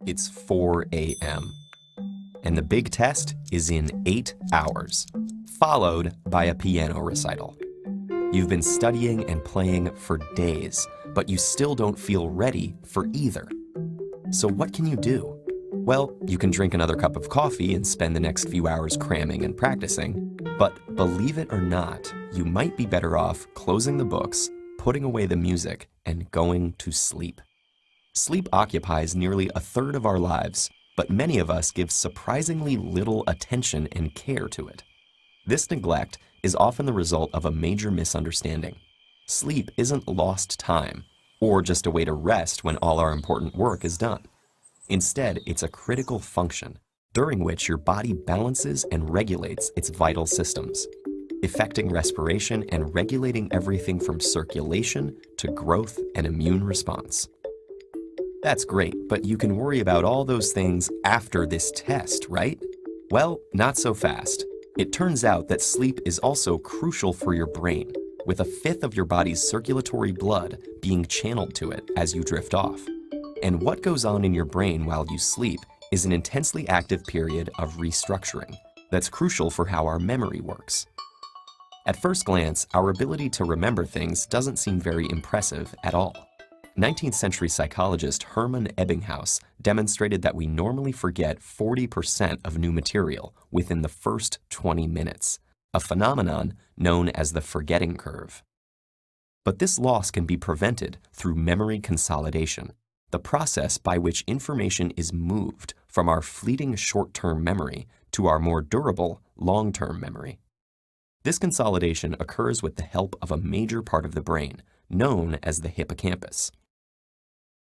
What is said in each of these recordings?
It's 4 a.m. and the big test is in 8 hours, followed by a piano recital. You've been studying and playing for days, but you still don't feel ready for either. So what can you do? Well, you can drink another cup of coffee and spend the next few hours cramming and practicing, but believe it or not, you might be better off closing the books, putting away the music, and going to sleep. Sleep occupies nearly a third of our lives, but many of us give surprisingly little attention and care to it. This neglect is often the result of a major misunderstanding. Sleep isn't lost time, or just a way to rest when all our important work is done. Instead, it's a critical function, during which your body balances and regulates its vital systems, affecting respiration and regulating everything from circulation to growth and immune response. That's great, but you can worry about all those things after this test, right? Well, not so fast. It turns out that sleep is also crucial for your brain, with a fifth of your body's circulatory blood being channeled to it as you drift off. And what goes on in your brain while you sleep is an intensely active period of restructuring that's crucial for how our memory works. At first glance, our ability to remember things doesn't seem very impressive at all. 19th century psychologist Hermann Ebbinghaus demonstrated that we normally forget 40% of new material within the first 20 minutes, a phenomenon known as the forgetting curve. But this loss can be prevented through memory consolidation, the process by which information is moved from our fleeting short-term memory to our more durable long-term memory. This consolidation occurs with the help of a major part of the brain, known as the hippocampus.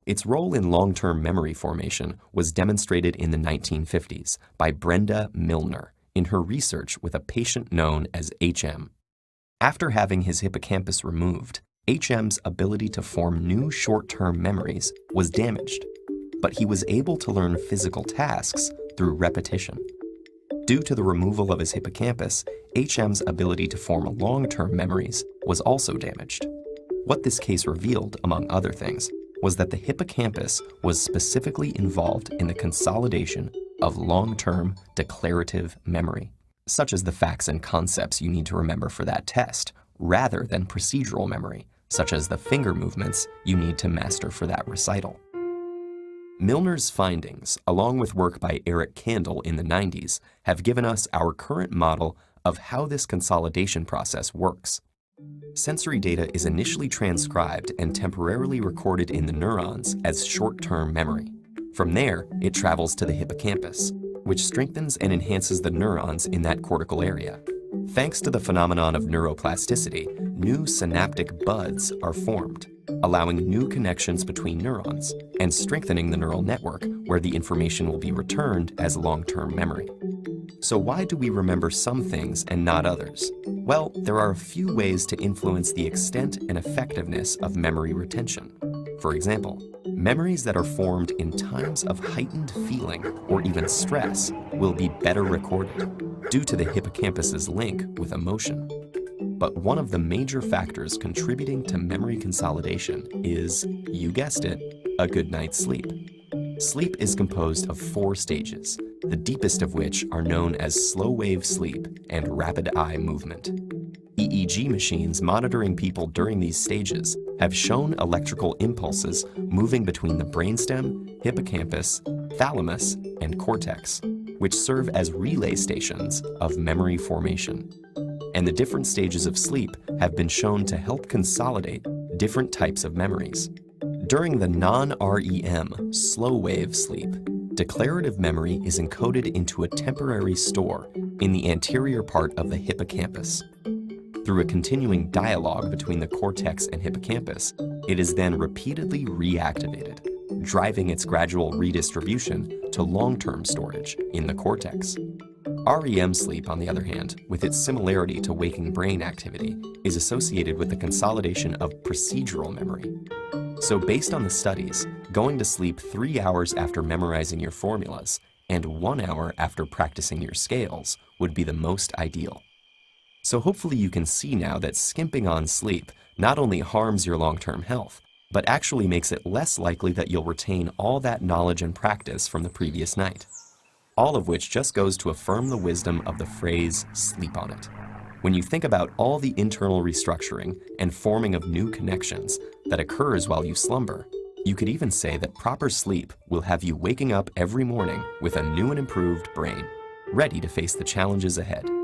Its role in long-term memory formation was demonstrated in the 1950s by Brenda Milner in her research with a patient known as HM. After having his hippocampus removed, HM's ability to form new short-term memories was damaged, but he was able to learn physical tasks through repetition. Due to the removal of his hippocampus, HM's ability to form long-term memories was also damaged. What this case revealed, among other things, was that the hippocampus was specifically involved in the consolidation of long-term declarative memory, such as the facts and concepts you need to remember for that test, rather than procedural memory, such as the finger movements you need to master for that recital. Milner's findings, along with work by Eric Kandel in the 90s, have given us our current model of how this consolidation process works. Sensory data is initially transcribed and temporarily recorded in the neurons as short-term memory. From there, it travels to the hippocampus, which strengthens and enhances the neurons in that cortical area. Thanks to the phenomenon of neuroplasticity, new synaptic buds are formed, allowing new connections between neurons and strengthening the neural network where the information will be returned as long-term memory. So why do we remember some things and not others? Well, there are a few ways to influence the extent and effectiveness of memory retention. For example, memories that are formed in times of heightened feeling or even stress will be better recorded due to the hippocampus's link with emotion. But one of the major factors contributing to memory consolidation is, you guessed it, a good night's sleep. Sleep is composed of 4 stages, the deepest of which are known as slow-wave sleep and rapid eye movement. EEG machines monitoring people during these stages have shown electrical impulses moving between the brainstem, hippocampus, thalamus, and cortex, which serve as relay stations of memory formation. And the different stages of sleep have been shown to help consolidate different types of memories. During the non-REM, slow-wave sleep, declarative memory is encoded into a temporary store in the anterior part of the hippocampus. Through a continuing dialogue between the cortex and hippocampus, it is then repeatedly reactivated, driving its gradual redistribution to long-term storage in the cortex. REM sleep, on the other hand, with its similarity to waking brain activity, is associated with the consolidation of procedural memory. So based on the studies, going to sleep 3 hours after memorizing your formulas and 1 hour after practicing your scales would be the most ideal. So hopefully you can see now that skimping on sleep not only harms your long-term health, but actually makes it less likely that you'll retain all that knowledge and practice from the previous night. All of which just goes to affirm the wisdom of the phrase, sleep on it. When you think about all the internal restructuring and forming of new connections that occurs while you slumber, you could even say that proper sleep will have you waking up every morning with a new and improved brain, ready to face the challenges ahead.